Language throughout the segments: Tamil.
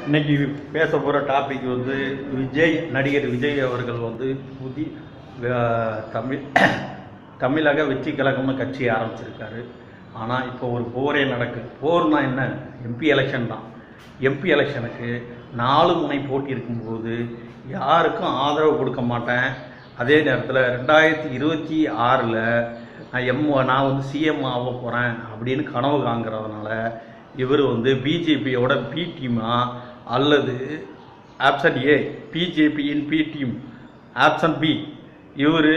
இன்னைக்கு பேச போகிற டாபிக் வந்து நடிகர் விஜய் அவர்கள் வந்து தமிழக வெற்றி கழகம்னு கட்சி ஆரம்பிச்சிருக்காரு. ஆனால் இப்போ ஒரு போரே நடக்குது. போர்னா என்ன? எம்பி எலெக்ஷன் தான். எம்பி எலெக்ஷனுக்கு 4 முனை போட்டி இருக்கும்போது யாருக்கும் ஆதரவு கொடுக்க மாட்டேன். அதே நேரத்தில் 2026 நான் வந்து சிஎம் ஆக போகிறேன் அப்படின்னு கனவு காண்கிறதுனால இவர் வந்து பிஜேபியோட பி டீமா அல்லது ஆப்ஷன் ஏ பிஜேபியின் பி டீம், ஆப்ஷன் பி இவர்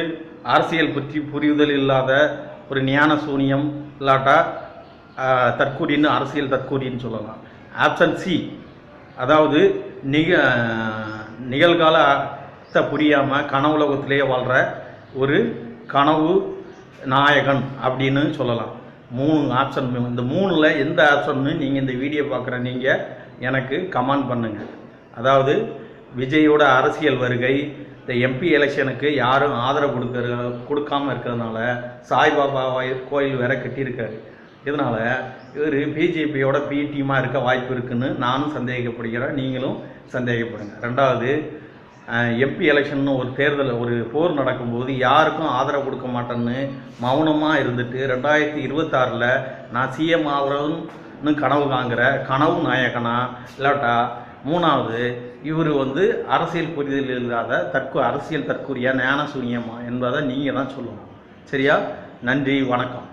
அரசியல் பற்றி புரிதல் இல்லாத ஒரு ஞான சூனியம் இல்லாட்டா தற்கூரின்னு அரசியல் தற்கூரின்னு சொல்லலாம். ஆப்ஷன் சி அதாவது நிகழ்காலத்தை புரியாமல் கனவுலகத்திலேயே வாழ்கிற ஒரு கனவு நாயகன் அப்படின்னு சொல்லலாம். 3 ஆப்ஷன். இந்த 3ல் எந்த ஆப்ஷன்னு நீங்கள் இந்த வீடியோ பார்க்குற நீங்கள் எனக்கு கமெண்ட் பண்ணுங்கள். அதாவது விஜயோட அரசியல் வருகை, இந்த எம்பி எலெக்ஷனுக்கு யாரும் ஆதரவு கொடுக்காமல் இருக்கிறதுனால சாய்பாபா கோயில் வேற கட்டியிருக்காரு. இதனால் இவர் பிஜேபியோட பி டீமாக இருக்க வாய்ப்பு இருக்குன்னு நானும் சந்தேகப்படுகிறேன், நீங்களும் சந்தேகப்படுங்க. 2வது, எம்பி எலெக்ஷன் ஒரு தேர்தல் ஒரு போர் நடக்கும்போது யாருக்கும் ஆதரவு கொடுக்க மாட்டேன்னு மௌனமாக இருந்துட்டு 2026 நான் சிஎம் ஆகிறதுன்னு கனவு காண்கிற கனவு நாயகனா இல்லாட்டா 3வது இவர் வந்து அரசியல் புரிதல் இல்லாத அரசியல் தற்கூரியா ஞான சூன்யமா என்பதை நீங்கள் தான் சொல்லணும். சரியா? நன்றி, வணக்கம்.